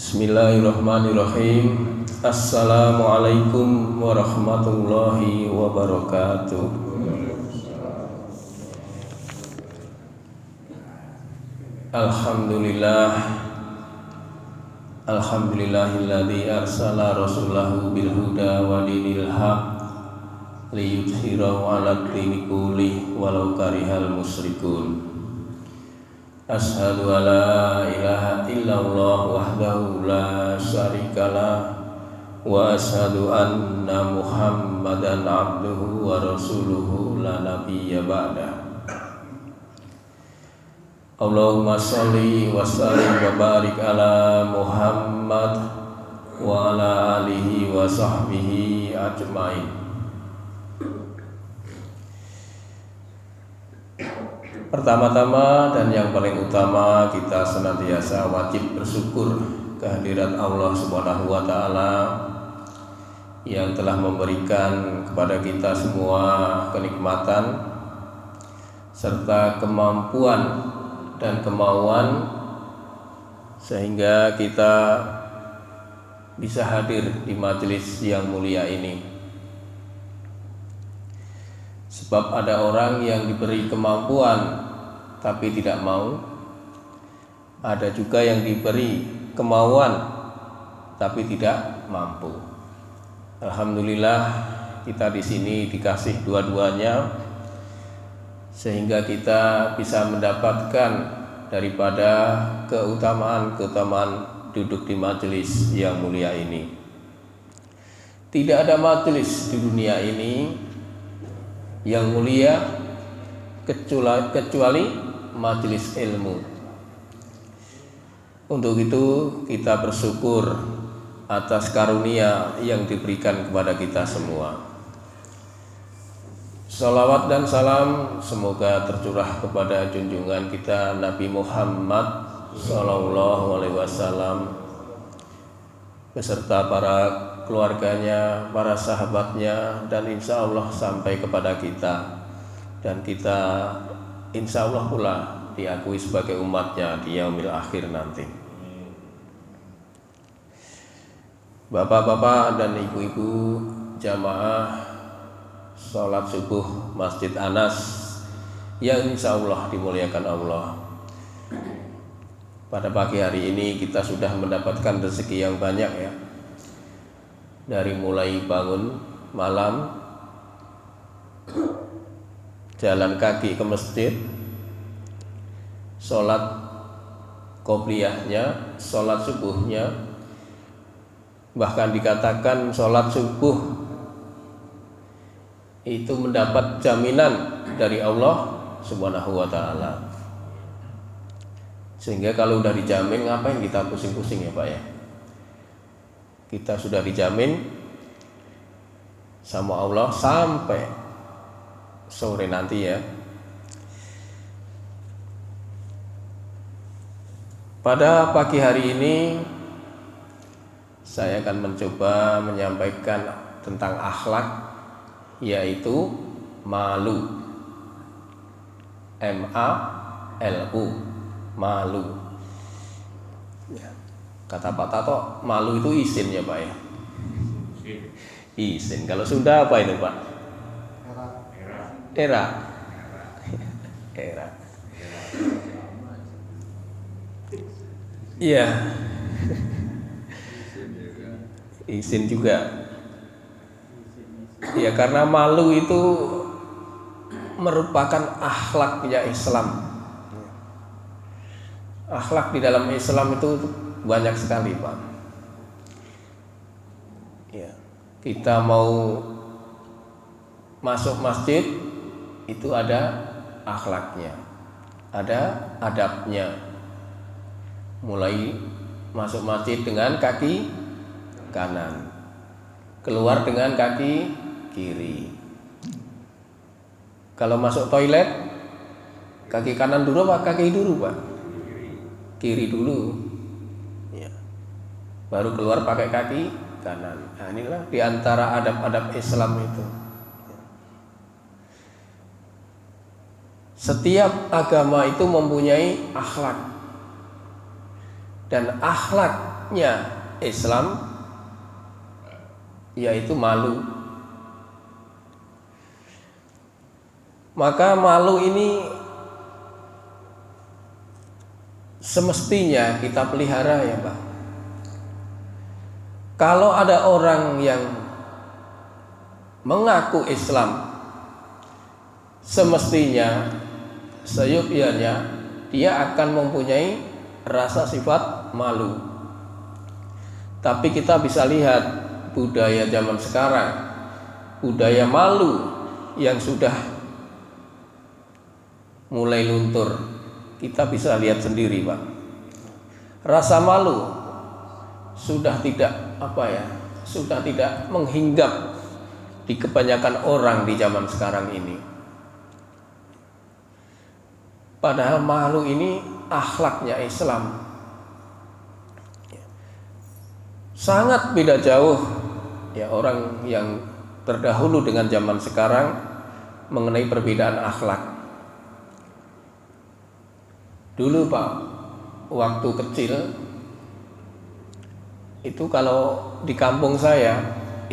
Bismillahirrahmanirrahim. Assalamualaikum warahmatullahi wabarakatuh. Alhamdulillah. Alhamdulillahilladzi arsala rasulahu bil huda wa dinil haq liyudhhirahu 'alad dini kullihi walau karihal musyrikun. Asyhadu an la ilaha illallah wahdahu la syarikalah wa asyhadu anna Muhammadan abduhu wa rasuluhu la nabiyya ba'dah. Allahumma sholli wa sallim wa barik ala Muhammad wa ala alihi wa sahbihi ajmain. Pertama-tama dan yang paling utama, kita senantiasa wajib bersyukur kehadirat Allah Subhanahu wa taala yang telah memberikan kepada kita semua kenikmatan serta kemampuan dan kemauan sehingga kita bisa hadir di majelis yang mulia ini. Sebab ada orang yang diberi kemampuan tapi tidak mau, ada juga yang diberi kemauan tapi tidak mampu. Alhamdulillah kita di sini dikasih dua-duanya sehingga kita bisa mendapatkan daripada keutamaan-keutamaan duduk di majelis yang mulia ini. Tidak ada majelis di dunia ini yang mulia kecuali majelis ilmu. Untuk itu kita bersyukur atas karunia yang diberikan kepada kita semua. Salawat dan salam semoga tercurah kepada junjungan kita Nabi Muhammad sallallahu alaihi wasallam beserta para keluarganya, para sahabatnya, dan insya Allah sampai kepada kita, dan kita insya Allah pula diakui sebagai umatnya di yaumil akhir nanti. Bapak-bapak dan ibu-ibu jamaah sholat subuh Masjid Anas yang insya Allah dimuliakan Allah. Pada pagi hari ini kita sudah mendapatkan rezeki yang banyak ya. Dari mulai bangun malam, jalan kaki ke masjid, sholat qobliyahnya, sholat subuhnya, bahkan dikatakan sholat subuh itu mendapat jaminan dari Allah Subhanahu wa ta'ala. Sehingga kalau udah dijamin, ngapain kita pusing-pusing ya Pak ya? Kita sudah dijamin sama Allah sampai sore nanti ya. Pada pagi hari ini saya akan mencoba menyampaikan tentang akhlak, yaitu malu. M-A-L-U, malu. Ya. Kata Pak Tato, malu itu isin ya Pak ya? Isin. Kalau Sunda apa ini Pak? Era. Era. Iya. Isin juga. Ya karena malu itu merupakan akhlaknya Islam. Akhlak di dalam Islam itu banyak sekali Pak. Ya, kita mau masuk masjid itu ada akhlaknya, ada adabnya. Mulai masuk masjid dengan kaki kanan, keluar dengan kaki kiri. Kalau masuk toilet, kaki kanan dulu apa kaki dulu Pak? Kiri dulu. Baru keluar pakai kaki kanan. Nah, inilah diantara adab-adab Islam itu. Setiap agama itu mempunyai akhlak. dan akhlaknya Islam yaitu malu. Maka malu ini semestinya kita pelihara ya Pak. Kalau ada orang yang mengaku Islam, semestinya seyogyanya dia akan mempunyai rasa sifat malu. Tapi kita bisa lihat budaya zaman sekarang, budaya malu yang sudah mulai luntur. Kita bisa lihat sendiri Pak. Rasa malu sudah tidak sudah tidak menghinggap di kebanyakan orang di zaman sekarang ini. Padahal malu ini akhlaknya Islam. Sangat beda jauh ya orang yang terdahulu dengan zaman sekarang mengenai perbedaan akhlak. Dulu Pak, waktu kecil itu kalau di kampung saya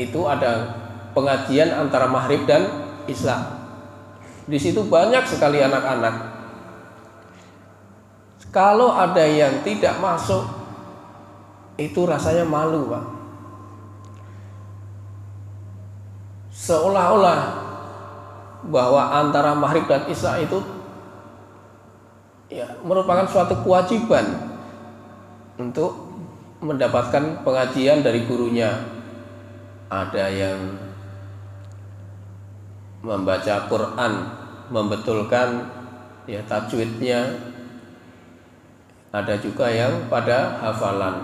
itu ada pengajian antara maghrib dan isya. Di situ banyak sekali anak-anak. Kalau ada yang tidak masuk, itu rasanya malu Pak. Seolah-olah bahwa antara maghrib dan isya itu ya merupakan suatu kewajiban untuk mendapatkan pengajian dari gurunya. Ada yang membaca Quran, membetulkan ya tajwidnya. Ada juga yang pada hafalan.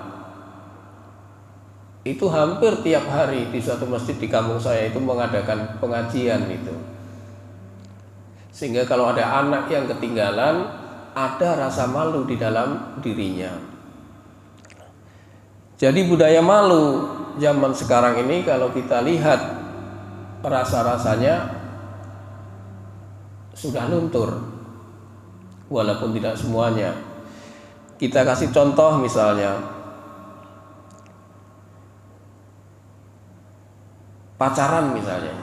Itu hampir tiap hari di suatu masjid di kampung saya itu mengadakan pengajian itu. Sehingga kalau ada anak yang ketinggalan, ada rasa malu di dalam dirinya. Jadi budaya malu zaman sekarang ini kalau kita lihat rasa-rasanya sudah luntur, walaupun tidak semuanya. Kita kasih contoh misalnya pacaran misalnya.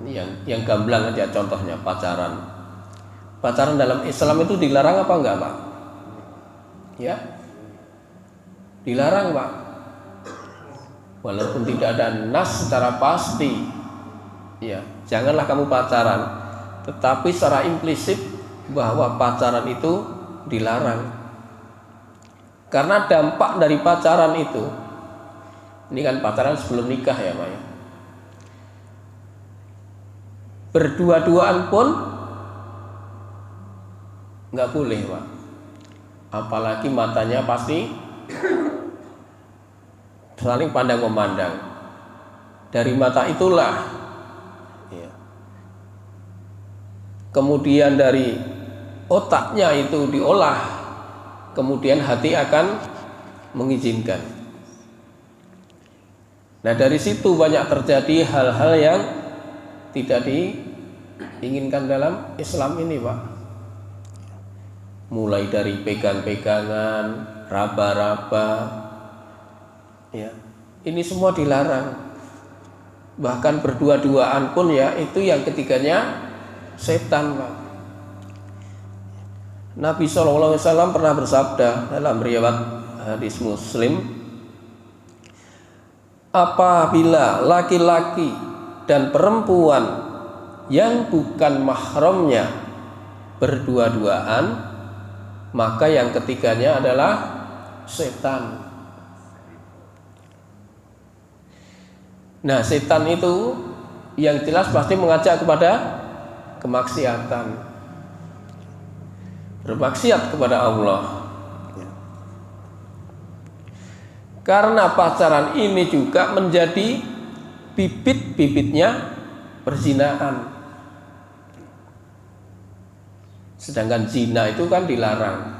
Ini yang gamblang aja contohnya pacaran. Pacaran dalam Islam itu dilarang apa enggak Pak? Ya, dilarang Pak. Walaupun tidak ada nas secara pasti, ya janganlah kamu pacaran. Tetapi secara implisit bahwa pacaran itu dilarang. Karena dampak dari pacaran itu, ini kan pacaran sebelum nikah ya Pak ya. Berdua-duaan pun nggak boleh Pak. Apalagi matanya pasti saling pandang memandang. Dari mata itulah ya. Kemudian dari otaknya itu diolah, kemudian hati akan mengizinkan. Nah dari situ banyak terjadi hal-hal yang tidak diinginkan dalam Islam ini Pak. Mulai dari pegang-pegangan, raba-raba, ya, ini semua dilarang. Bahkan berdua-duaan pun ya itu yang ketiganya setan Pak. Nabi SAW pernah bersabda dalam riwayat hadis Muslim, apabila laki-laki dan perempuan yang bukan mahramnya berdua-duaan, maka yang ketiganya adalah setan. Nah, setan itu yang jelas pasti mengajak kepada kemaksiatan, bermaksiat kepada Allah. Karena pacaran ini juga menjadi bibit-bibitnya perzinahan. Sedangkan zina itu kan dilarang.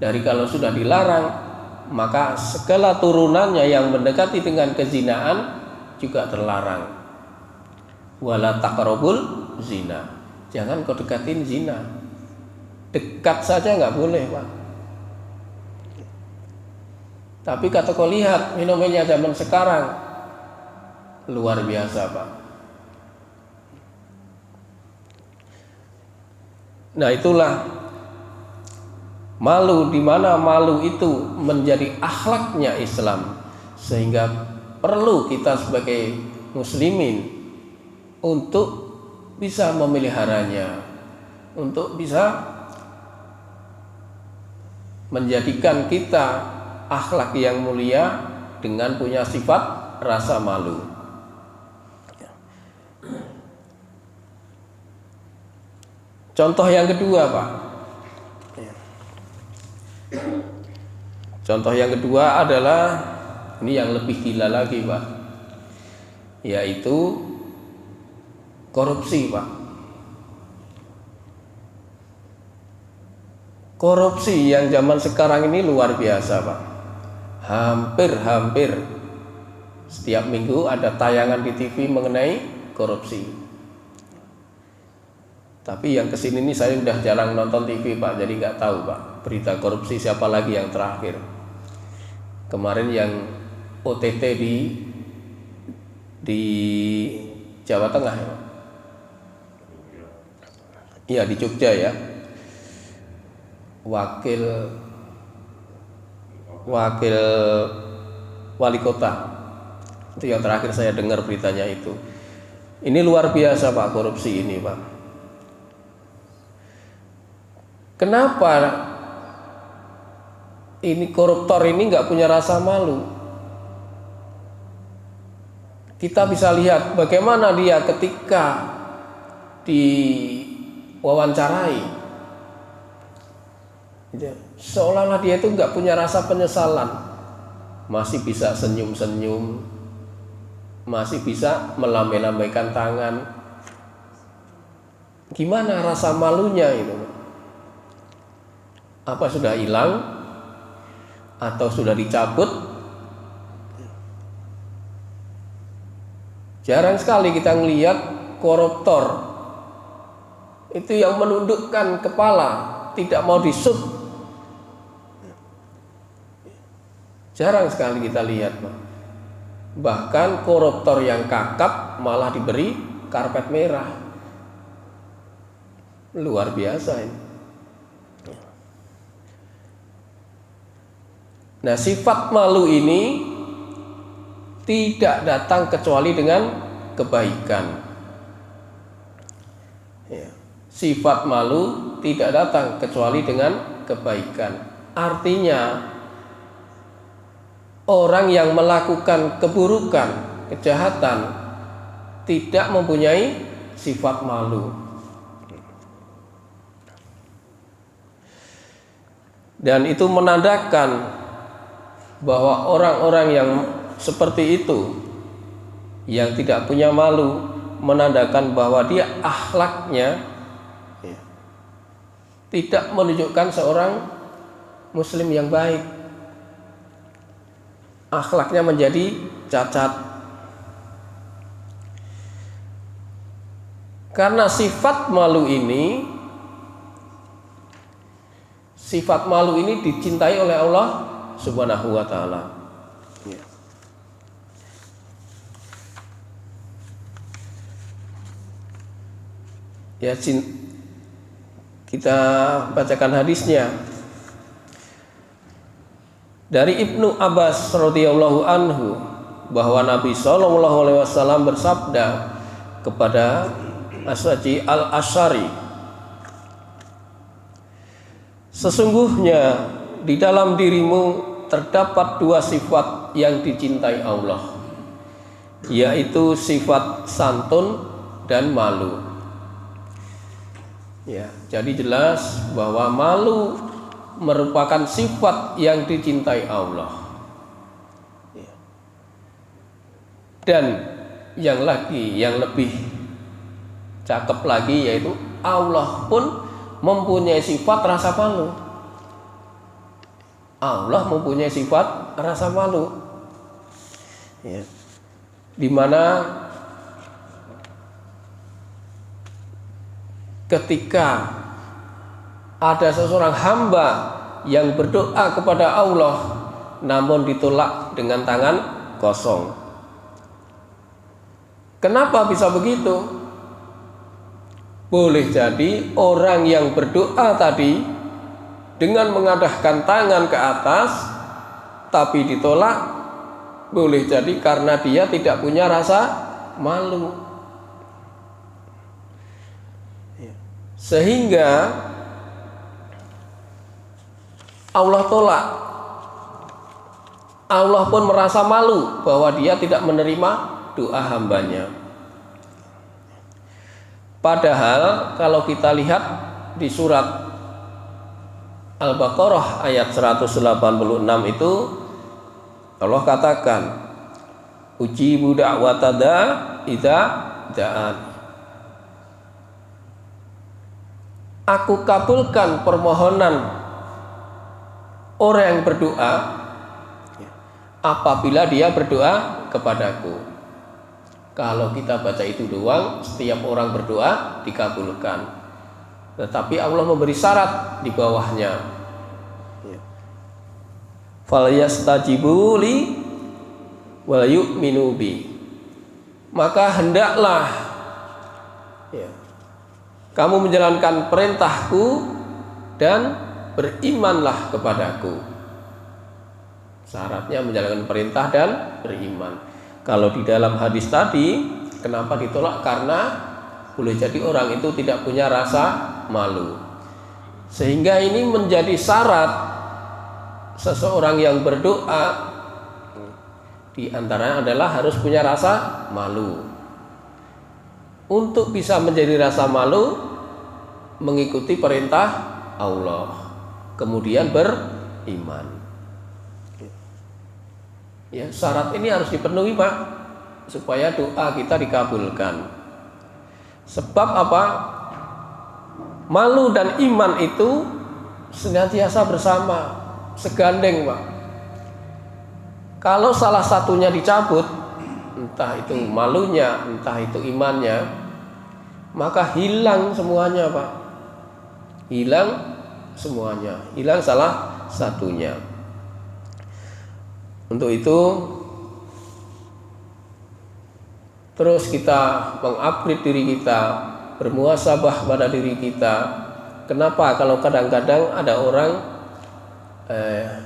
Dari kalau sudah dilarang, maka segala turunannya yang mendekati dengan kezinaan juga terlarang. Wala taqrabul zina. Jangan kau dekatin zina. Dekat saja nggak boleh Pak. Tapi kata kau lihat fenomena zaman sekarang luar biasa, Pak. Nah, itulah malu, di mana malu itu menjadi akhlaknya Islam, sehingga perlu kita sebagai muslimin untuk bisa memeliharanya, untuk bisa menjadikan kita akhlak yang mulia dengan punya sifat rasa malu. Contoh yang kedua, Pak. Contoh yang kedua adalah ini yang lebih gila lagi, Pak, yaitu korupsi, Pak. Korupsi yang zaman sekarang ini luar biasa, Pak. Hampir setiap minggu ada tayangan di TV mengenai korupsi. Tapi yang kesini ini saya udah jarang nonton TV, Pak, jadi nggak tahu, Pak, berita korupsi siapa lagi yang terakhir. Kemarin yang OTT di Jawa Tengah, ya, iya di Jogja ya, wakil wali kota, itu yang terakhir saya dengar beritanya itu. Ini luar biasa, Pak, korupsi ini, Pak. Kenapa ini koruptor ini nggak punya rasa malu? Kita bisa lihat bagaimana dia ketika diwawancarai, seolah-olah dia itu nggak punya rasa penyesalan, masih bisa senyum-senyum, masih bisa melambai-lambaikan tangan. Gimana rasa malunya itu? Apa sudah hilang atau sudah dicabut? Jarang sekali kita melihat koruptor itu yang menundukkan kepala, tidak mau disut. Jarang sekali kita lihat, Pak. Bahkan koruptor yang kakap malah diberi karpet merah. Luar biasa ini. Nah, sifat malu ini tidak datang kecuali dengan kebaikan. Ya. Sifat malu tidak datang kecuali dengan kebaikan. Artinya, orang yang melakukan keburukan, kejahatan, tidak mempunyai sifat malu. Dan itu menandakan bahwa orang-orang yang seperti itu, yang tidak punya malu, menandakan bahwa dia akhlaknya tidak menunjukkan seorang muslim yang baik. Akhlaknya menjadi cacat. Karena sifat malu ini dicintai oleh Allah Subhanahu wa ta'ala. Ya, kita bacakan hadisnya dari Ibnu Abbas radhiyallahu anhu bahwa Nabi sallallahu alaihi wasallam bersabda kepada Aswaji al-Asy'ari, sesungguhnya di dalam dirimu terdapat dua sifat yang dicintai Allah, yaitu sifat santun dan malu. Ya, jadi jelas bahwa malu merupakan sifat yang dicintai Allah. Ya. Dan yang lebih cakep lagi, yaitu Allah pun mempunyai sifat rasa malu. Allah mempunyai sifat rasa malu, ya, dimana ketika ada seseorang hamba yang berdoa kepada Allah namun ditolak dengan tangan kosong. Kenapa bisa begitu? Boleh jadi orang yang berdoa tadi dengan mengadahkan tangan ke atas tapi ditolak, boleh jadi karena dia tidak punya rasa malu. Sehingga Allah tolak. Allah pun merasa malu bahwa dia tidak menerima doa hambanya. Padahal kalau kita lihat di surat Al-Baqarah ayat 186 itu Allah katakan, ujibu da'watada idza da'an. Aku kabulkan permohonan orang yang berdoa apabila dia berdoa kepadaku. Kalau kita baca itu doang, setiap orang berdoa dikabulkan. Tetapi Allah memberi syarat di bawahnya. Falyastajibu li wal yu'minu bi. Maka hendaklah kamu menjalankan perintahku dan berimanlah kepadaku. Syaratnya menjalankan perintah dan beriman. Kalau di dalam hadis tadi, kenapa ditolak? Karena boleh jadi orang itu tidak punya rasa malu. Sehingga ini menjadi syarat seseorang yang berdoa, di antaranya adalah harus punya rasa malu. Untuk bisa menjadi rasa malu, mengikuti perintah Allah, kemudian beriman. Ya, syarat ini harus dipenuhi, Pak, supaya doa kita dikabulkan. Sebab apa? Malu dan iman itu senantiasa bersama, segandeng, Pak. Kalau salah satunya dicabut, entah itu malunya, entah itu imannya, maka hilang semuanya, Pak. Hilang semuanya, hilang salah satunya. Untuk itu terus kita mengupgrade diri kita, bermuhasabah pada diri kita. Kenapa kalau kadang-kadang ada orang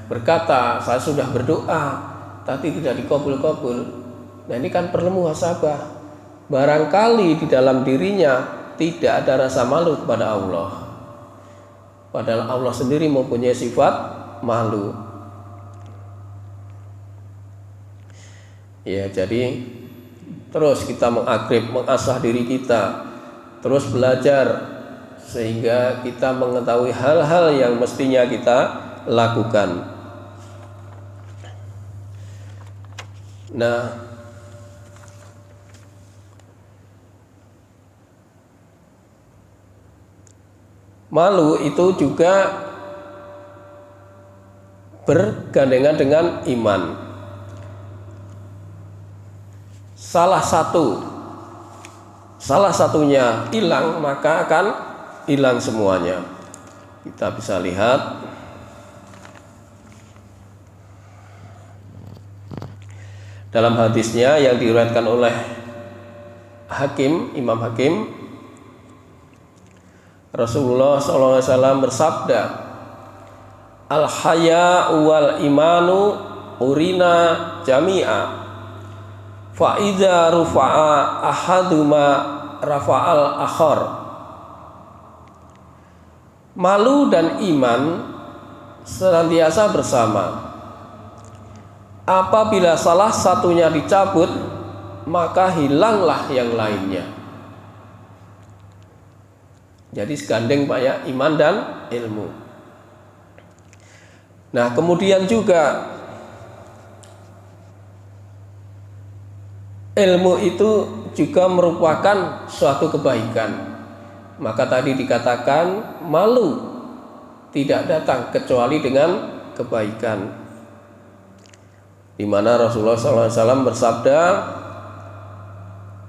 berkata, saya sudah berdoa tapi tidak dikabul-kabul. Nah, ini kan perlu muhasabah. Barangkali di dalam dirinya tidak ada rasa malu kepada Allah, padahal Allah sendiri mempunyai sifat malu. Ya, jadi terus kita mengupgrade, mengasah diri kita, terus belajar sehingga kita mengetahui hal-hal yang mestinya kita lakukan. Nah, malu itu juga bergandengan dengan iman. Salah satunya hilang, maka akan hilang semuanya. Kita bisa lihat dalam hadisnya yang diriwayatkan oleh Imam Hakim, Rasulullah SAW bersabda, al-haya wal imanu urina jami'a, fa idza rufa'a ahaduma rafa'al akhar. Malu dan iman senantiasa bersama. Apabila salah satunya dicabut, maka hilanglah yang lainnya. Jadi segandeng, Pak, ya, iman dan ilmu. Nah, kemudian juga ilmu itu juga merupakan suatu kebaikan. Maka tadi dikatakan malu tidak datang kecuali dengan kebaikan. Di mana Rasulullah SAW bersabda,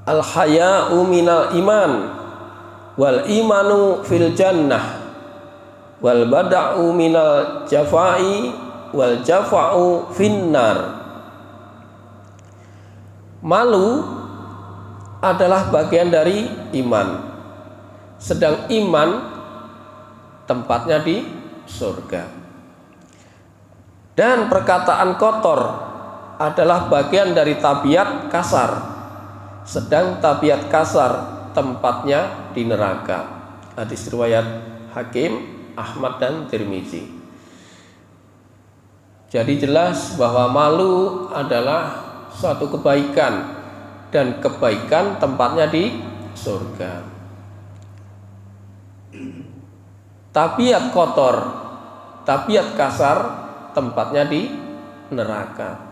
al-haya'u minal iman wal imanu fil jannah wal bada'u minal jafai wal jafa'u finnar. Malu adalah bagian dari iman. Sedang iman tempatnya di surga. Dan perkataan kotor adalah bagian dari tabiat kasar. Sedang tabiat kasar tempatnya di neraka. Hadis riwayat Hakim, Ahmad dan Tirmizi. Jadi jelas bahwa malu adalah suatu kebaikan, dan kebaikan tempatnya di surga. Tabiat kotor, tabiat kasar tempatnya di neraka.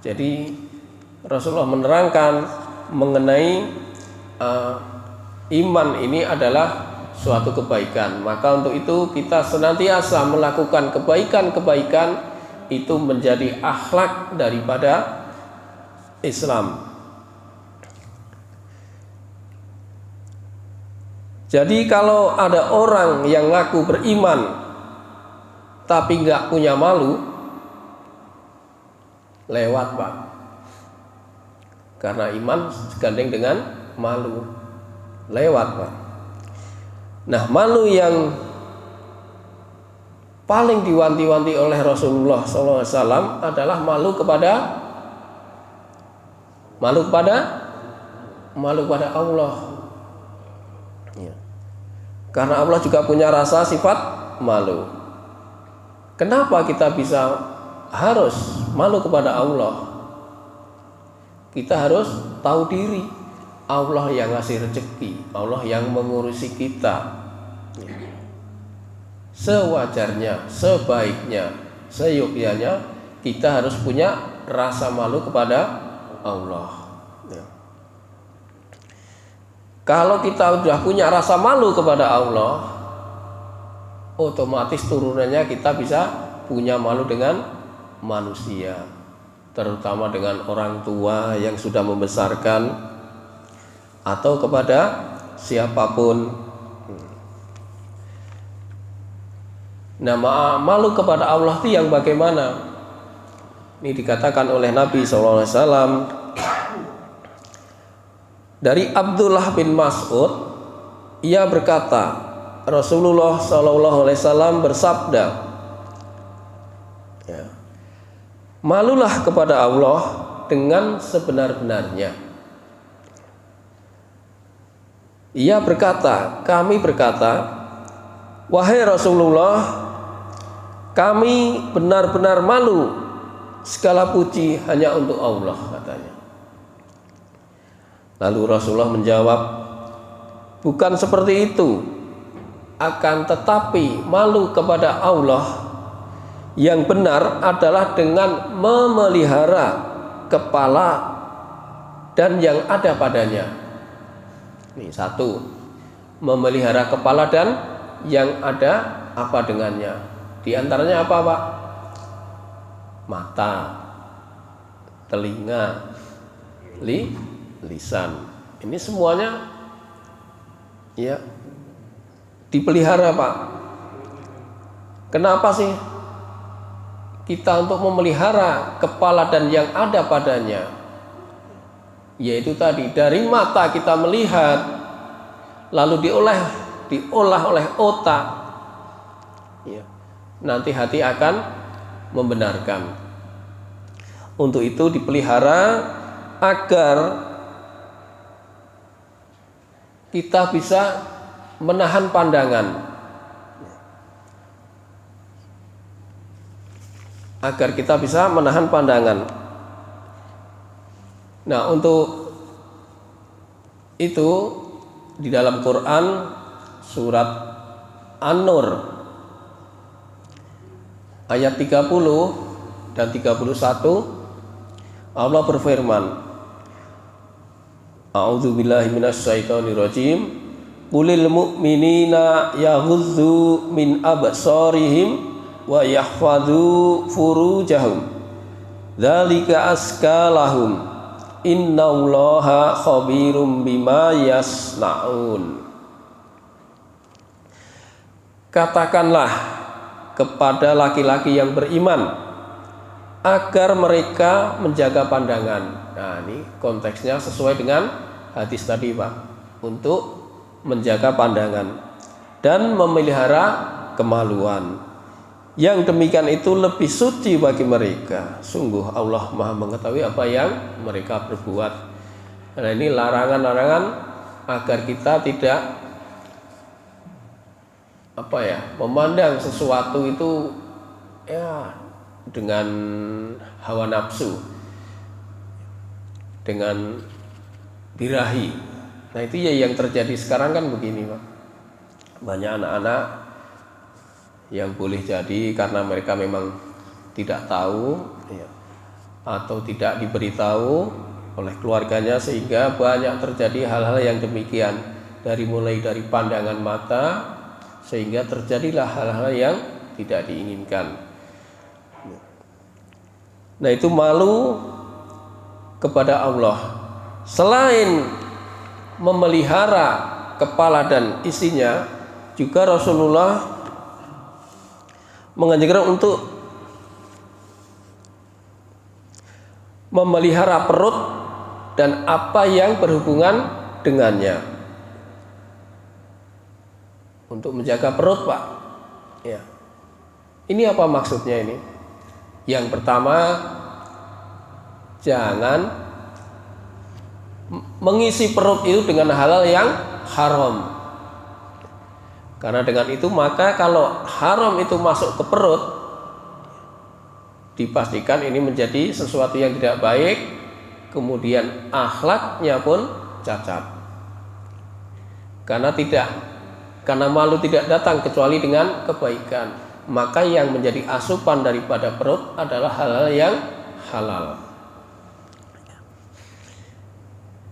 Jadi Rasulullah menerangkan mengenai iman ini adalah suatu kebaikan. Maka untuk itu kita senantiasa melakukan kebaikan-kebaikan, itu menjadi akhlak daripada Islam. Jadi kalau ada orang yang ngaku beriman tapi nggak punya malu, lewat Pak. Karena iman segandeng dengan malu, lewat Pak. Nah, malu yang paling diwanti-wanti oleh Rasulullah SAW adalah malu kepada Allah. Ya. Karena Allah juga punya rasa sifat malu. Kenapa kita bisa harus malu kepada Allah? Kita harus tahu diri. Allah yang ngasih rezeki, Allah yang mengurusi kita. Sewajarnya, sebaiknya, seyogyanya kita harus punya rasa malu kepada Allah. Ya. Kalau kita sudah punya rasa malu kepada Allah, otomatis turunannya kita bisa punya malu dengan manusia, terutama dengan orang tua yang sudah membesarkan, atau kepada siapapun. Nah, malu kepada Allah itu yang bagaimana? Ini dikatakan oleh Nabi SAW dari Abdullah bin Mas'ud. Ia berkata, Rasulullah SAW bersabda, ya, malulah kepada Allah dengan sebenar-benarnya. Ia berkata, kami berkata, wahai Rasulullah, kami benar-benar malu, segala puji hanya untuk Allah, katanya. Lalu Rasulullah menjawab, bukan seperti itu, akan tetapi malu kepada Allah yang benar adalah dengan memelihara kepala dan yang ada padanya. Ini satu, memelihara kepala dan yang ada apa dengannya. Di antaranya apa Pak? Mata, telinga, lisan. Ini semuanya ya dipelihara Pak. Kenapa sih kita untuk memelihara kepala dan yang ada padanya? Yaitu tadi, dari mata kita melihat, lalu diolah oleh otak, ya, nanti hati akan membenarkan. Untuk itu dipelihara agar kita bisa menahan pandangan, agar kita bisa menahan pandangan. Nah, untuk itu di dalam Quran surat An-Nur ayat 30 dan 31 Allah berfirman, A'udzubillahi minasyaitonirrajim, qulil mu'minina yaghudzu min absarihim wa yahfadzu furujahum dzalika azka lahum innallaha khabirum bima yasnaun. Katakanlah kepada laki-laki yang beriman, agar mereka menjaga pandangan. Nah, ini konteksnya sesuai dengan hadis tadi, Pak, untuk menjaga pandangan dan memelihara kemaluan. Yang demikian itu lebih suci bagi mereka. Sungguh Allah Maha mengetahui apa yang mereka perbuat. Nah, ini larangan-larangan agar kita tidak memandang sesuatu itu ya dengan hawa nafsu, dengan birahi. Nah, itu ya yang terjadi sekarang kan begini, Pak. Banyak anak-anak yang boleh jadi karena mereka memang tidak tahu ya, atau tidak diberitahu oleh keluarganya, sehingga banyak terjadi hal-hal yang demikian, mulai dari pandangan mata, sehingga terjadilah hal-hal yang tidak diinginkan. Nah, itu malu kepada Allah. Selain memelihara kepala dan isinya, juga Rasulullah menganjurkan untuk memelihara perut dan apa yang berhubungan dengannya. Untuk menjaga perut, Pak. Ya. Ini apa maksudnya ini? Yang pertama, jangan mengisi perut itu dengan hal-hal yang haram. Karena dengan itu maka kalau haram itu masuk ke perut, dipastikan ini menjadi sesuatu yang tidak baik, kemudian akhlaknya pun cacat. Karena malu tidak datang kecuali dengan kebaikan. Maka yang menjadi asupan daripada perut adalah hal-hal yang halal.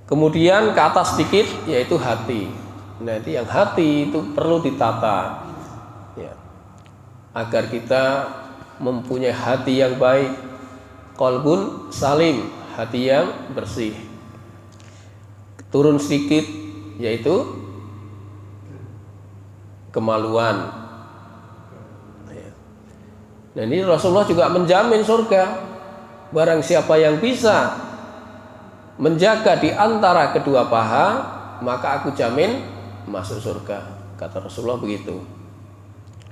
Kemudian ke atas sedikit, yaitu hati. Nah, itu yang hati itu perlu ditata ya, agar kita mempunyai hati yang baik, qalbun salim, hati yang bersih. Turun sedikit, yaitu kemaluan. Nah, ini Rasulullah juga menjamin surga. Barang siapa yang bisa menjaga di antara kedua paha, maka aku jamin masuk surga, kata Rasulullah begitu.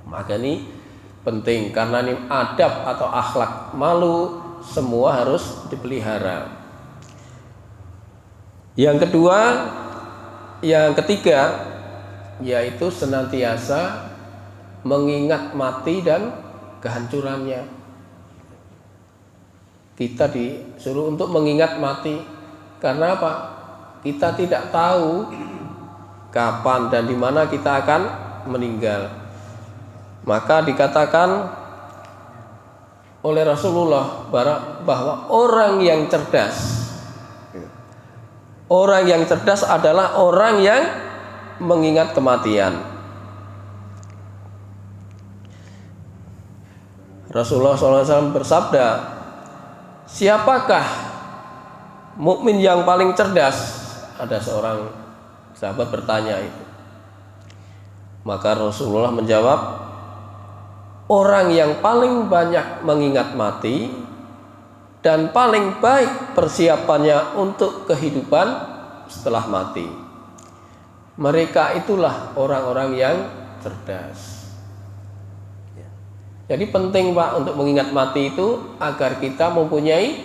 Maka ini penting, karena ini adab atau akhlak malu semua harus dipelihara. Yang ketiga yaitu senantiasa mengingat mati dan kehancurannya. Kita disuruh untuk mengingat mati. Karena apa? Kita tidak tahu kapan dan di mana kita akan meninggal. Maka dikatakan oleh Rasulullah bahwa orang yang cerdas adalah orang yang mengingat kematian. Rasulullah SAW bersabda, siapakah mukmin yang paling cerdas? Ada seorang sahabat bertanya itu. Maka Rasulullah menjawab, orang yang paling banyak mengingat mati dan paling baik persiapannya untuk kehidupan setelah mati. Mereka itulah orang-orang yang cerdas. Jadi penting, Pak, untuk mengingat mati itu agar kita mempunyai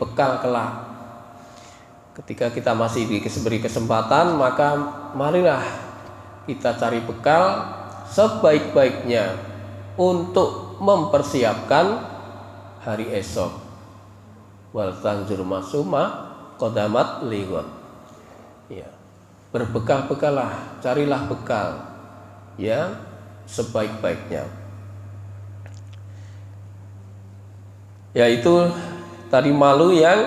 bekal kelak. Ketika kita masih diberi kesempatan, maka marilah kita cari bekal sebaik-baiknya untuk mempersiapkan hari esok. Wal tanzur masuma qadamat lighad. Ya. Berbekal-bekalah, carilah bekal yang sebaik-baiknya. Yaitu tadi malu yang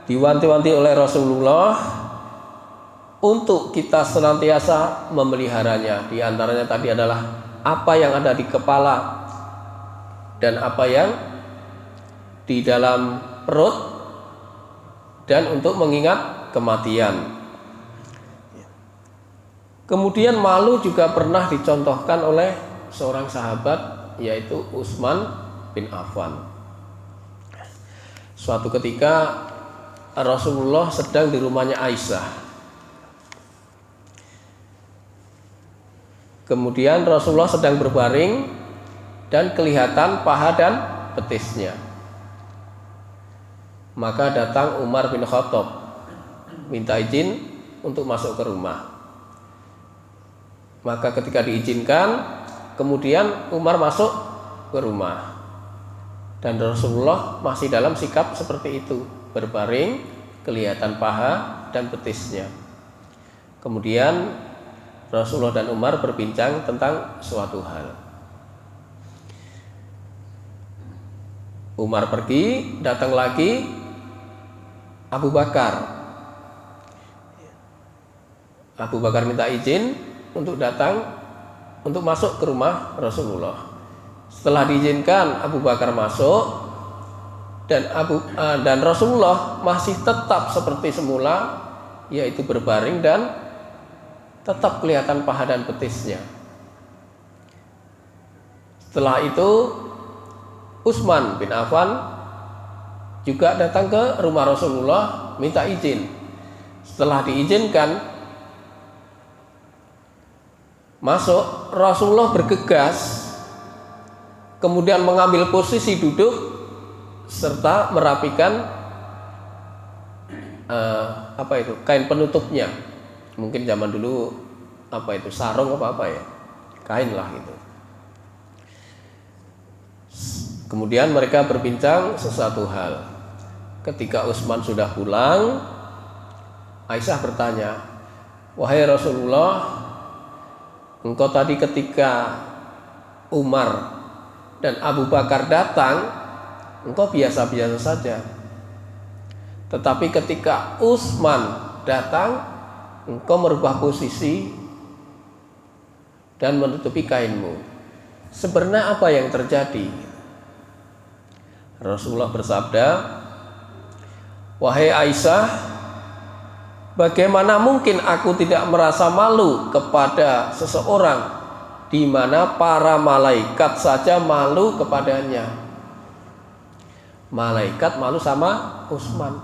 diwanti-wanti oleh Rasulullah untuk kita senantiasa memeliharanya. Di antaranya tadi adalah apa yang ada di kepala dan apa yang di dalam perut, dan untuk mengingat kematian. Kemudian malu juga pernah dicontohkan oleh seorang sahabat, yaitu Utsman bin Affan. Suatu ketika Rasulullah sedang di rumahnya Aisyah. Kemudian Rasulullah sedang berbaring dan kelihatan paha dan betisnya. Maka datang Umar bin Khattab minta izin untuk masuk ke rumah. Maka ketika diizinkan, kemudian Umar masuk ke rumah. Dan Rasulullah masih dalam sikap seperti itu, berbaring, kelihatan paha dan betisnya. Kemudian Rasulullah dan Umar berbincang tentang suatu hal. Umar pergi, datang lagi Abu Bakar. Abu Bakar minta izin untuk datang, untuk masuk ke rumah Rasulullah. Setelah diizinkan, Abu Bakar masuk, dan Rasulullah masih tetap seperti semula, yaitu berbaring dan tetap kelihatan paha dan betisnya. Setelah itu Utsman bin Affan juga datang ke rumah Rasulullah minta izin. Setelah diizinkan masuk, Rasulullah bergegas kemudian mengambil posisi duduk serta merapikan kain penutupnya. Mungkin zaman dulu sarung apa ya, kain lah itu. Kemudian mereka berbincang sesuatu hal. Ketika Utsman sudah pulang, Aisyah bertanya, "Wahai Rasulullah, engkau tadi ketika Umar dan Abu Bakar datang, engkau biasa-biasa saja. Tetapi ketika Utsman datang, engkau merubah posisi dan menutupi kainmu. Sebenarnya apa yang terjadi?" Rasulullah bersabda, "Wahai Aisyah, bagaimana mungkin aku tidak merasa malu kepada seseorang di mana para malaikat saja malu kepadanya?" Malaikat malu sama Utsman.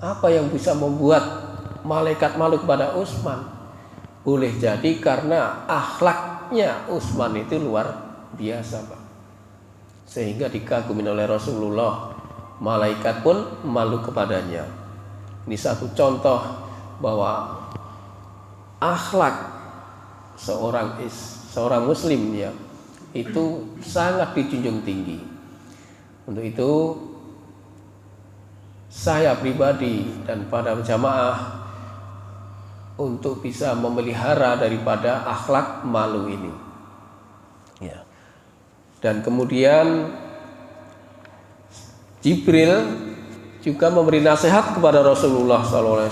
Apa yang bisa membuat malaikat malu kepada Utsman? Boleh jadi karena akhlaknya Utsman itu luar biasa, Pak. Sehingga dikagumi oleh Rasulullah, malaikat pun malu kepadanya. Ini satu contoh bahwa akhlak seorang muslim ya itu sangat dijunjung tinggi. Untuk itu saya pribadi dan para jamaah untuk bisa memelihara daripada akhlak malu ini. Ya. Dan kemudian Jibril juga memberi nasihat kepada Rasulullah SAW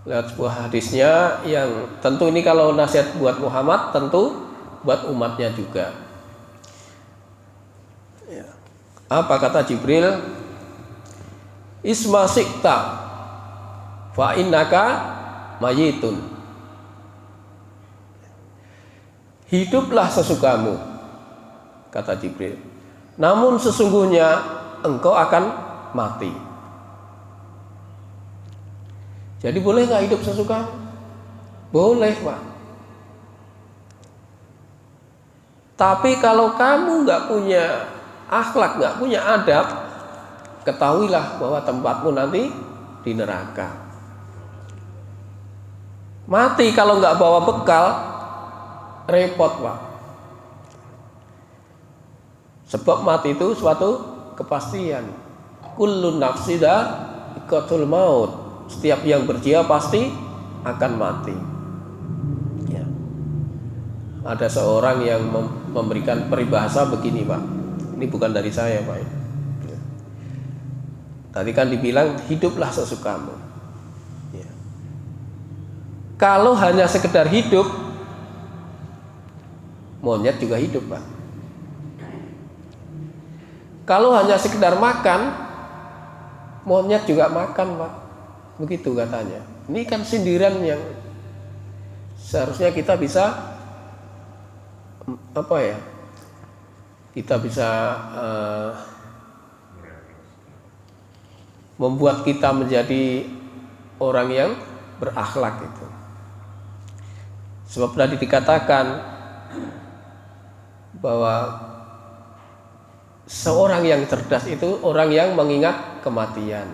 lewat sebuah hadisnya, yang tentu ini kalau nasihat buat Muhammad, tentu buat umatnya juga. Apa kata Jibril? "Isma sikta fa innaka mayitun." Hiduplah sesukamu, kata Jibril, namun sesungguhnya engkau akan mati. Jadi boleh nggak hidup sesukamu? Boleh, Pak. Tapi kalau kamu nggak punya akhlak, nggak punya adab, ketahuilah bahwa tempatmu nanti di neraka. Mati kalau nggak bawa bekal, repot, Pak. Sebab mati itu suatu kepastian. Kullu nafsin dha'iqatul maut. Setiap yang berjiwa pasti akan mati. Ya. Ada seorang yang memberikan peribahasa begini, Pak. Ini bukan dari saya, Pak. Ya. Tadi kan dibilang hiduplah sesukamu. Ya. Kalau hanya sekedar hidup, monyet juga hidup, Pak. Kalau hanya sekedar makan, monyet juga makan, Pak. Begitu katanya. Ini kan sindiran yang seharusnya kita bisa kita bisa membuat kita menjadi orang yang berakhlak itu. Sebab tadi dikatakan bahwa seorang yang cerdas itu orang yang mengingat kematian.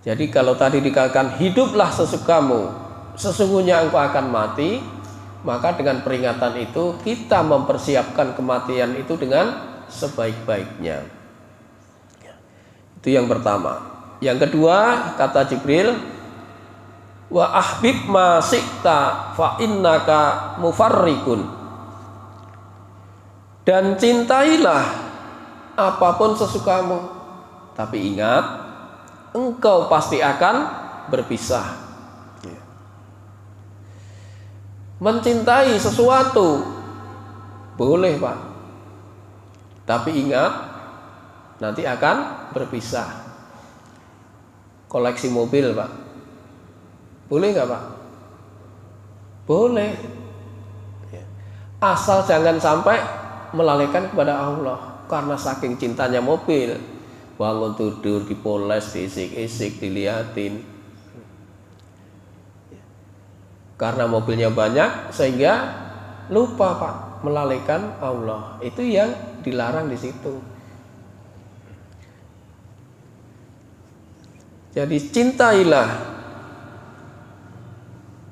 Jadi kalau tadi dikatakan hiduplah sesukamu, sesungguhnya engkau akan mati, maka dengan peringatan itu kita mempersiapkan kematian itu dengan sebaik-baiknya. Itu yang pertama. Yang kedua, kata Jibril, wa ahbib ma syi'ta fa innaka mufarriqun. Dan cintailah apapun sesukamu, tapi ingat engkau pasti akan berpisah. Mencintai sesuatu boleh, Pak, tapi ingat nanti akan berpisah. Koleksi mobil, Pak, boleh nggak, Pak? Boleh, asal jangan sampai melalaikan kepada Allah. Karena saking cintanya mobil, bangun tidur dipoles, diisik-isik, diliatin. Karena mobilnya banyak sehingga lupa, Pak, melalaikan Allah. Itu yang dilarang di situ. Jadi cintailah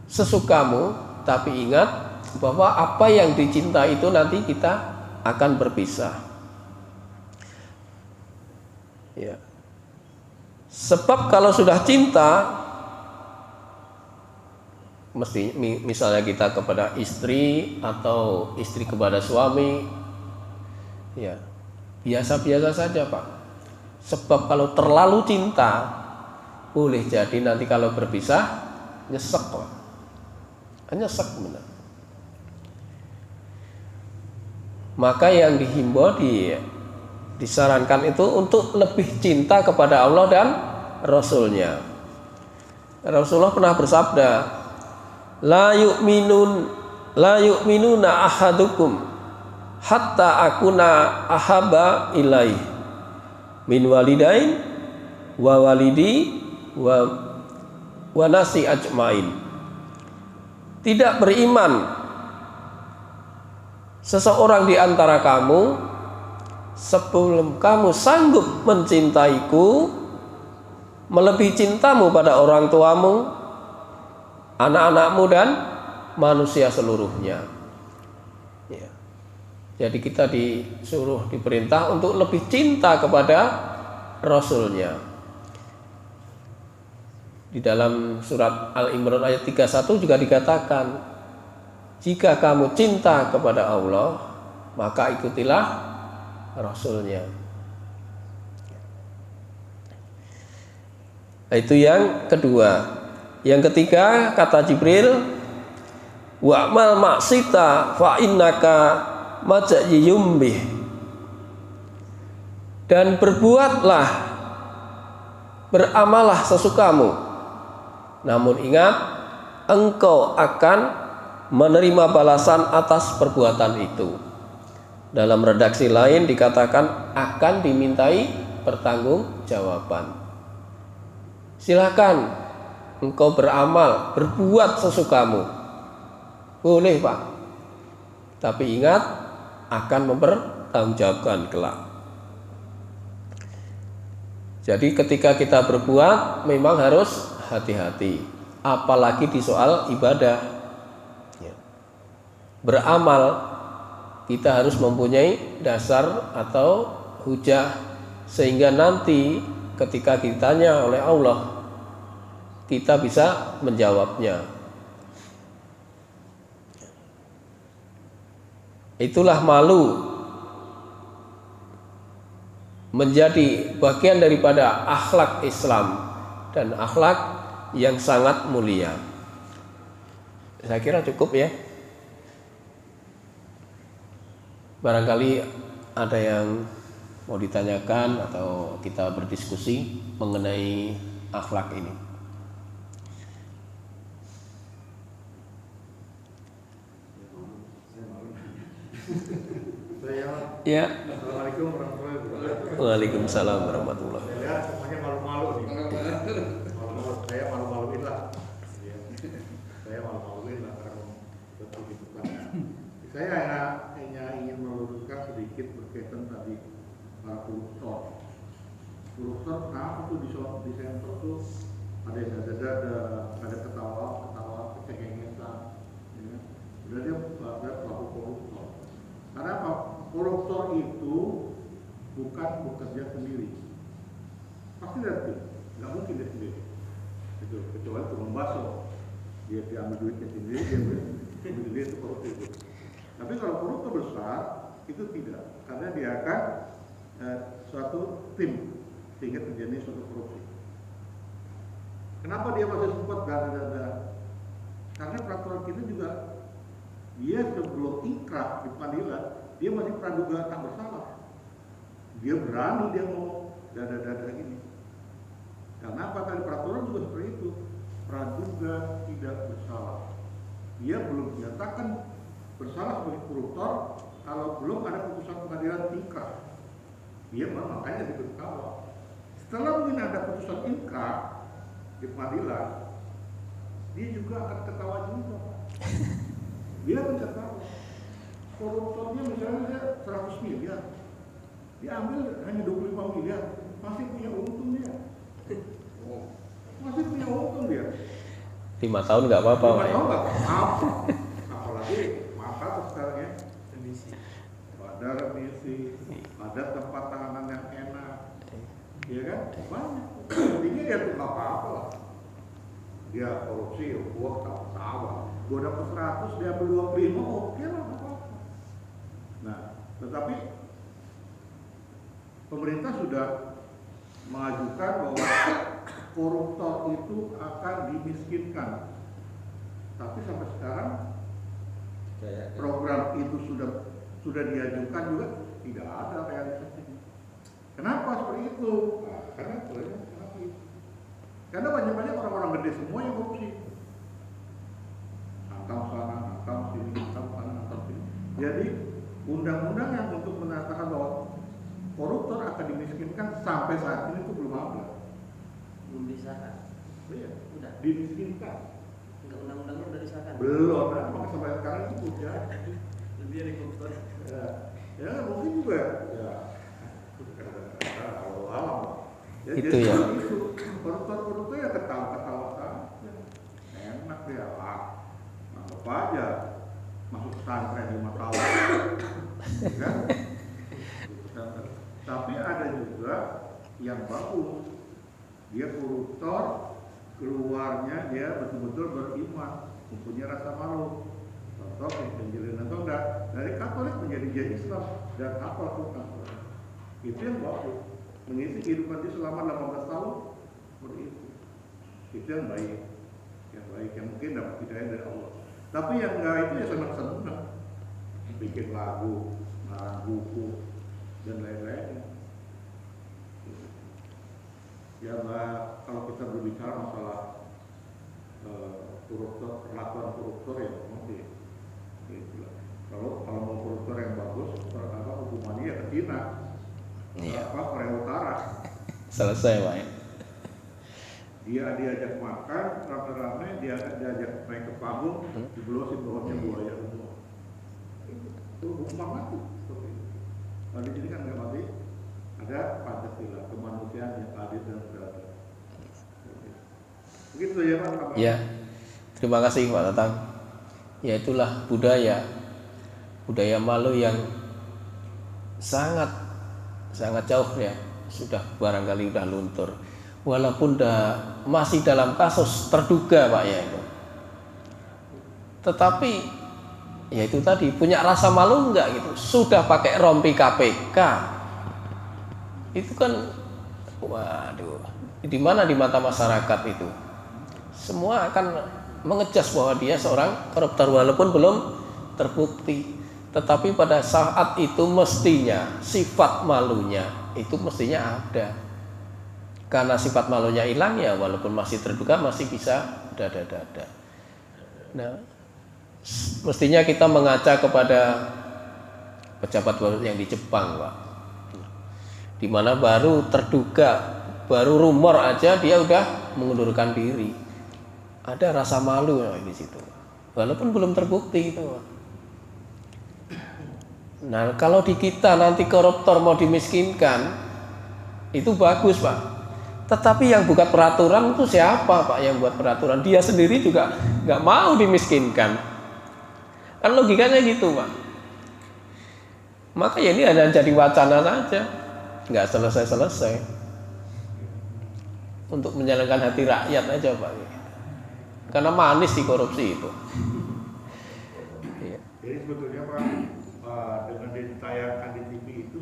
sesukamu, tapi ingat bahwa apa yang dicinta itu nanti kita akan berpisah. Ya. Sebab kalau sudah cinta, mesti misalnya kita kepada istri atau istri kepada suami, ya biasa-biasa saja, Pak. Sebab kalau terlalu cinta, boleh jadi nanti kalau berpisah nyesek, Pak. Nyesek benar. Maka yang dihimbau, disarankan itu untuk lebih cinta kepada Allah dan Rasulnya. Rasulullah pernah bersabda, La yu'minuna ahadukum hatta akuna ahaba ilaih min walidain wa walidi wa nasi ajmain. Tidak beriman seseorang di antara kamu sebelum kamu sanggup mencintaiku melebihi cintamu pada orang tuamu, anak-anakmu, dan manusia seluruhnya. Ya. Jadi kita diperintah untuk lebih cinta kepada Rasulnya. Di dalam surat Al-Imran ayat 31 juga dikatakan, jika kamu cinta kepada Allah, maka ikutilah Rasulnya. Itu yang kedua. Yang ketiga, kata Jibril, wa'mal ma'sita fa innaka majyumbih. Dan berbuatlah, beramallah sesukamu, namun ingat engkau akan menerima balasan atas perbuatan itu. Dalam redaksi lain dikatakan akan dimintai pertanggungjawaban. Silakan engkau beramal, berbuat sesukamu, boleh, Pak, tapi ingat akan mempertanggungjawabkan kelak. Jadi ketika kita berbuat memang harus hati-hati, apalagi di soal ibadah. Beramal kita harus mempunyai dasar atau hujah, sehingga nanti ketika ditanya oleh Allah kita bisa menjawabnya. Itulah malu menjadi bagian daripada akhlak Islam dan akhlak yang sangat mulia. Saya kira cukup ya. Barangkali ada yang mau ditanyakan atau kita berdiskusi mengenai akhlak ini. Saya Ya. Assalamualaikum warahmatullahi wabarakatuh. Waalaikumsalam warahmatullahi wabarakatuh. Ya, semuanya malu-malu nih. Saya malu-maluin lah. Ya. Saya malu-maluin lah karena betul gitu kan. Saya hanya ingin meluruskan sedikit berkaitan tadi para koruptor. Koruptor kenapa tuh di sensor tuh ada yang dada-dada, ada ketawa, kecengengesan. Ya. Udah dia pelaku koruptor. Karena apa? Koruptor itu bukan bekerja sendiri, pasti dari nggak mungkin dia sendiri. Itu kecuali tukang bakso, dia ambil duitnya sendiri, dia ambil duit itu korupsi itu. Tapi kalau koruptor besar itu tidak, karena dia akan suatu tim sehingga terjadi suatu korupsi. Kenapa dia masih sempat dada-dada? Karena peraturan kita juga dia sebelum ingkrah di pengadilan dia masih praduga tak bersalah. Dia berani dia ngomong dada-dada ini. Karena apa tadi peraturan juga seperti itu. Praduga tidak bersalah. Dia belum dinyatakan bersalah sebagai koruptor kalau belum ada putusan pengadilan ingkrah. Dia makanya diberi kawal. Setelah mungkin ada putusan ingkrah di pengadilan, dia juga akan ketawa juga. Dia akan ketawa. Koruptornya misalnya dia 100 miliar, dia ambil hanya 25 miliar, masih punya untung dia. Masih punya untung dia. 5 tahun nggak apa-apa. 5 tahun nggak apa-apa. Apalagi maka sekarang ya, ada remisi, ada tempat tahanan yang enak, ya kan? Banyak. Intinya dia tuh nggak apa-apa lah. Dia korupsi, gua ketawa. Gua dapat 100, dia ambil 25, oke lah, apa-apa. Nah, tetapi pemerintah sudah mengajukan bahwa koruptor itu akan dimiskinkan. Tapi sampai sekarang program itu sudah diajukan juga tidak ada realisasinya. Kenapa seperti itu? Nah, karena kenapa itu? Karena banyak orang-orang gede semua yang korupsi. Angkam sana, angkam sini, angkam sana, angkam sini. Jadi undang-undang yang untuk mengatakan bahwa koruptor akan dimiskinkan sampai saat ini itu belum ada. Belum disahkan. Iya. Udah. Dimiskinkan. Enggak, undang-undangnya udah disahkan. Belum. Nah, maka sampai sekarang itu udah. Lebih dari koruptor. Ya mungkin juga. Ya. Kalau alam. Ya, Itu jadi ya. Itu koruptor ya ketawa-ketawa saja. Enak dia. Anggap aja masuk pesantren 5 tahun. Kan? Tapi ada juga yang bagus. Dia koruptor, keluarnya dia betul-betul beriman, mempunyai rasa malu. Contoh Angelina Tonda dari Katolik menjadi Islam dan hafal Quran. Itu yang bagus. Mengisi kehidupan dia selama 18 tahun seperti itu. Itu yang baik. Yang mungkin dapat hidayah dari Allah. Tapi yang enggak itu ya senang-senang. Bikin lagu, ngarang buku dan lain-lain. Ya kalau kita berbicara masalah koruptor, perlakuan koruptor ya mungkin. Kalau mau koruptor yang bagus, hukumannya ya ke Cina, Korea Utara. Selesai, Pak. Dia diajak makan rame-rame, dia diajak naik ke panggung, dibelosin bawahnya buaya semua. Itu hukuman mati. Kalau di sini kan nggak mati, ada Pancasila, kemanusiaan yang adil dan beradab. Begitu ya Pak. Ya, terima kasih Pak Tatang. Ya itulah budaya malu yang sangat jauh ya, sudah barangkali sudah luntur. Walaupun masih dalam kasus terduga Pak ya itu. Tetapi ya itu tadi punya rasa malu enggak gitu. Sudah pakai rompi KPK. Itu kan waduh, di mana di mata masyarakat itu? Semua akan mengejas bahwa dia seorang koruptor walaupun belum terbukti. Tetapi pada saat itu mestinya sifat malunya itu mestinya ada. Karena sifat malunya hilang ya walaupun masih terduga masih bisa dada-dada. Nah, mestinya kita mengaca kepada pejabat yang di Jepang, Pak. Di mana baru terduga, baru rumor aja dia udah mengundurkan diri. Ada rasa malu di situ. Walaupun belum terbukti itu, Pak. Nah, kalau di kita nanti koruptor mau dimiskinkan, itu bagus, Pak. Tetapi yang buat peraturan itu siapa, Pak? Yang buat peraturan dia sendiri juga nggak mau dimiskinkan. Kan logikanya gitu, Pak. Maka ya ini hanya jadi wacana saja, nggak selesai-selesai. Untuk menyenangkan hati rakyat aja, Pak. Karena manis di korupsi itu. Jadi sebetulnya Pak, dengan ditayangkan di TV itu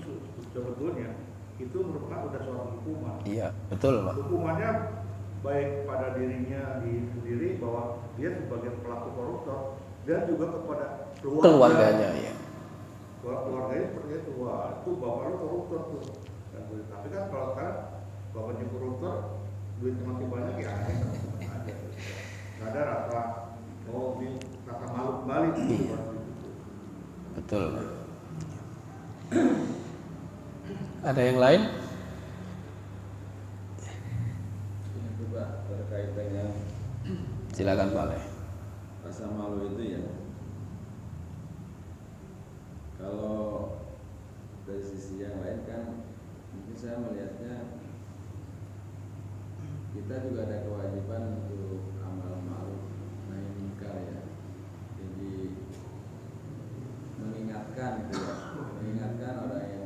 sebetulnya itu merupakan udah suatu hukuman. Iya, betul, Pak. Hukumannya baik pada dirinya sendiri bahwa dia sebagai pelaku koruptor dan juga kepada keluarganya, ya. Keluarganya seperti itu, wah itu bapak lu koruptor tuh. Tapi kan kalau sekarang bapaknya koruptor, duitnya masih banyak ya ada, nggak ada rasa rasa malu kembali gitu. Betul. Ada yang lain? Itu Pak, terkait dengan Silakan, Pak Le. rasa malu itu ya. Kalau dari sisi yang lain kan mungkin saya melihatnya kita juga ada kewajiban untuk amal ma'ruf nahi munkar ya. Jadi mengingatkan gitu ya, mengingatkan orang yang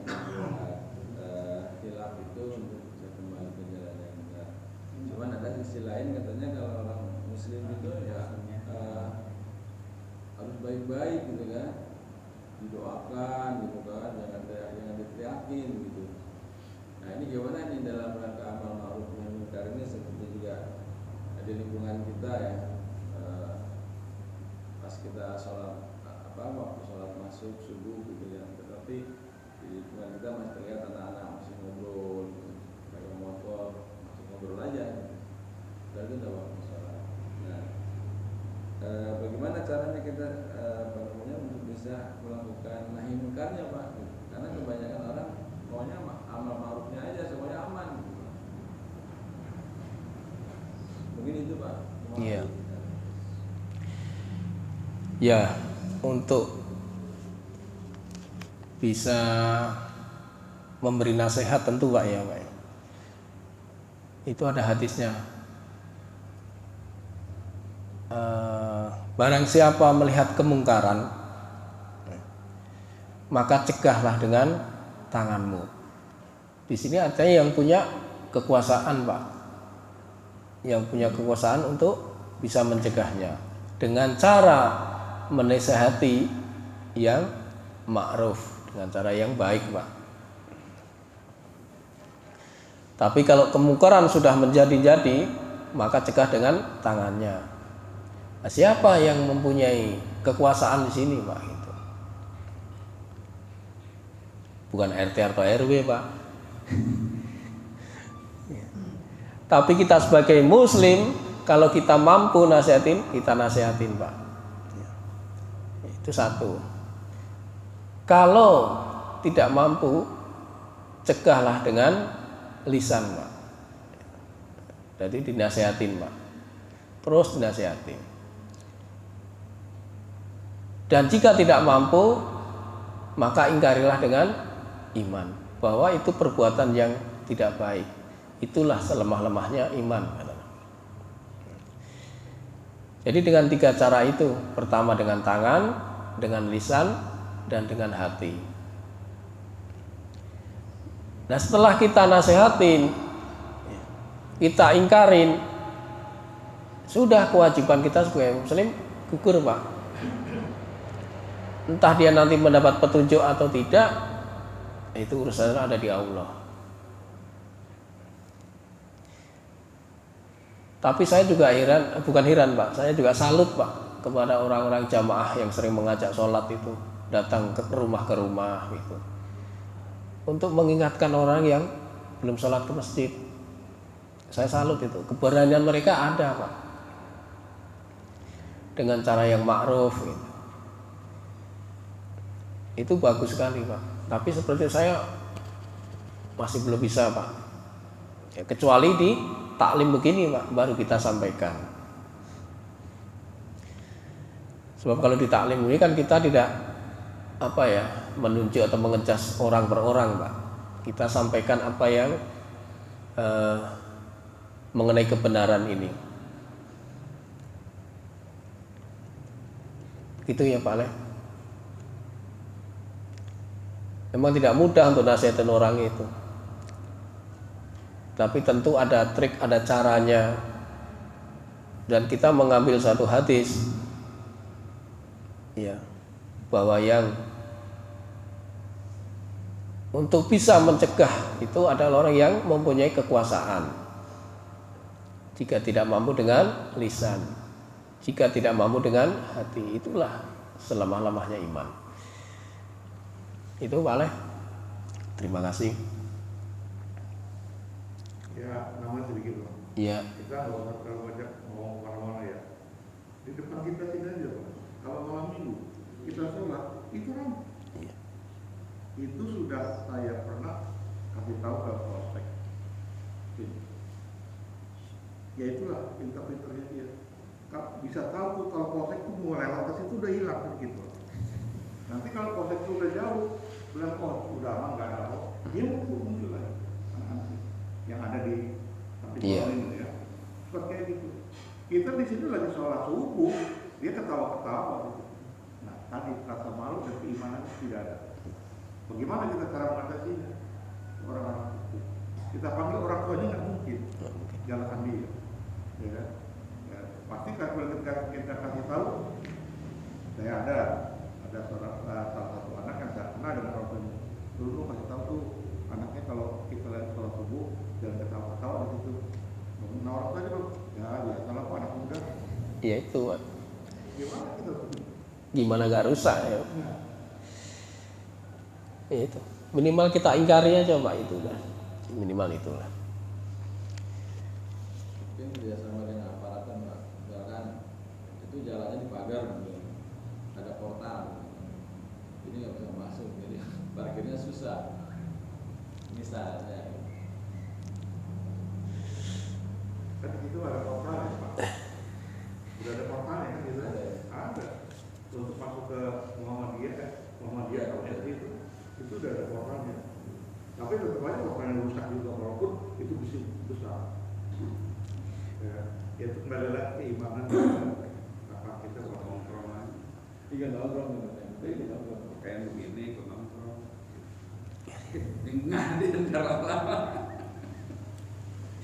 khilaf itu untuk bisa kembali ke jalan yang benar. Cuman ada sisi lain katanya kalau orang muslim itu ya harus baik-baik gitu kan, didoakan gitu kan, jangan diteriakin gitu. Nah ini gimana nih dalam rangka amal ma'ruf nahi munkar ini, seperti juga di lingkungan kita ya, pas kita sholat waktu sholat masuk subuh gitu ya, tetapi di lingkungan kita masih terlihat anak-anak masih ngobrol, pakai motor, masih ngobrol aja gitu. Berarti tidak waktu sholat. Nah, bagaimana caranya kita untuk bisa melakukan nahi munkarnya, Pak? Karena kebanyakan orang maunya amal ma'rufnya aja, semuanya aman gitu. Mungkin itu, Pak. Iya. Ya, untuk bisa memberi nasihat tentu, Pak ya, Pak. Itu ada hadisnya. Barang siapa melihat kemungkaran, maka cegahlah dengan tanganmu. Di sini artinya yang punya kekuasaan, Pak. Yang punya kekuasaan untuk bisa mencegahnya dengan cara menasehati yang ma'ruf, dengan cara yang baik, Pak. Tapi kalau kemungkaran sudah menjadi-jadi, maka cegah dengan tangannya. Nah, siapa yang mempunyai kekuasaan di sini, Pak? Itu bukan RT atau RW, Pak. Tapi kita sebagai Muslim, kalau kita mampu nasihatin, kita nasihatin, Pak. Itu satu. Kalau tidak mampu, cegahlah dengan lisan, Pak. Jadi dinasihatin, Pak. Terus dinasihatin. Dan jika tidak mampu, maka ingkarilah dengan iman, bahwa itu perbuatan yang tidak baik. Itulah selemah-lemahnya iman. Jadi dengan 3 cara itu, pertama dengan tangan, dengan lisan, dan dengan hati. Nah, setelah kita nasihatin, kita ingkarin, sudah kewajiban kita sebagai Muslim gugur, Pak. Entah dia nanti mendapat petunjuk atau tidak, itu urusannya ada di Allah. Tapi saya juga bukan heran, Pak, saya juga salut, Pak, kepada orang-orang jamaah yang sering mengajak sholat itu, datang ke rumah gitu, untuk mengingatkan orang yang belum sholat ke masjid. Saya salut itu, keberanian mereka ada, Pak, dengan cara yang ma'ruf gitu. Itu bagus sekali Pak. Tapi seperti saya masih belum bisa Pak. Ya, kecuali di taklim begini Pak, baru kita sampaikan. Sebab kalau di taklim ini kan kita tidak menunjuk atau mengecas orang per orang Pak. Kita sampaikan apa yang mengenai kebenaran ini. Gitu ya Pak Le. Memang tidak mudah untuk nasihatin orang itu. Tapi tentu ada trik, ada caranya. Dan kita mengambil satu hadis ya, bahwa yang untuk bisa mencegah itu adalah orang yang mempunyai kekuasaan. Jika tidak mampu dengan lisan, jika tidak mampu dengan hati, itulah selemah-lemahnya iman. Itu Pak Le. Terima kasih. Ya, namanya sedikit Pak. Iya. Kita nggak usah terlalu banyak ngomong kemana-mana ya. Di depan kita sini aja Pak. Kalau malam minggu kita sholat, itu ramai. Iya. Itu sudah saya pernah kasih tahu ke prospek. Ya itulah pintar-pintarnya dia. Bisa tahu tuh kalau polsek itu mau lewat ke situ udah hilang gitu. Nanti kalau polsek itu udah jauh, bilang udah aman nggak ada apa, dia muncul lagi anak-anak yang ada di ini ya. Seperti kayak gitu. Kita di sini lagi sholat subuh, dia ketawa-ketawa gitu. Nah tadi rasa malu dan keimanan tidak ada. Bagaimana kita cara mengatasinya? Orang-orang itu kita panggil orang tuanya nggak mungkin, jalankan dia, ya kan? Ya, pasti kalau kita kasih tahu, saya ada salah satu anak yang saya kenal dengan orang tuanya. Dulu kasih tahu tuh anaknya kalau kita lihat sholat subuh jangan ketawa-ketawa di situ. Nah orang tuanya bilang, ya biasalah Pak anak muda. Iya itu. Gimana kita? Gimana gak rusak ya? Itu minimal kita ingkari aja Pak, itu lah minimal itulah. Mungkin kerjasama dengan aparat kan Pak, misalkan itu jalannya dipagar mungkin ada portal, ini nggak bisa masuk jadi parkirnya susah misalnya. Kan di situ ada portal ya Pak. Udah ada portal ya kan gitu? Ada. Untuk masuk ke Muhammadiyah atau SD itu udah ada portalnya. Tapi tetap aja portal yang rusak juga walaupun itu bisa besar. Ya, itu kembali lagi keimanan apa kita buat nongkrong aja. Tiga nongkrong kayak begini ikut nongkrong. Ngadi lama-lama.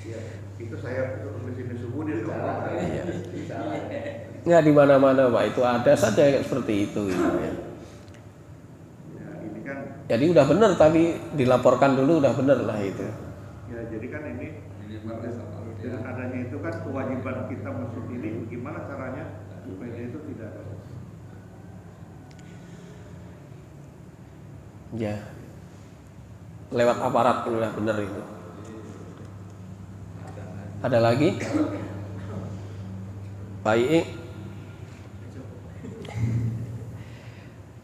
Ya, itu saya tulis ini subuh dia nongkrong. Nggak di mana-mana Pak, itu ada saja kayak seperti itu gitu ya. Ya, ini kan Jadi udah benar tapi dilaporkan dulu udah benar lah itu. ya jadi kan ini dengan adanya itu kan kewajiban kita masuk ini gimana caranya supaya itu tidak ada. Ya. Lewat aparat udah benar itu. Ada lagi? Pak Ii.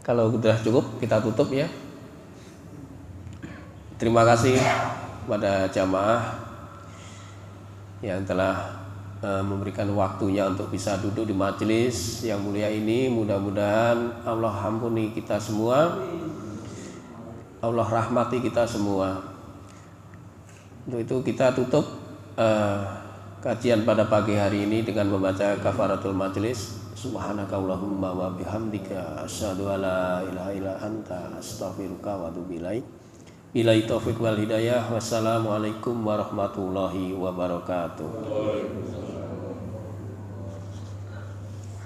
Kalau sudah cukup kita tutup ya. Terima kasih kepada jamaah yang telah memberikan waktunya untuk bisa duduk di majelis yang mulia ini. Mudah-mudahan Allah ampuni kita semua, Allah rahmati kita semua. Untuk itu kita tutup kajian pada pagi hari ini dengan membaca kafaratul majelis. Subhanakallahumma wa bihamdika asyhadu alla ilaha illa anta astaghfiruka wa atubu ilaik. Billahi taufiq wal hidayah. Wassalamualaikum warahmatullahi wabarakatuh.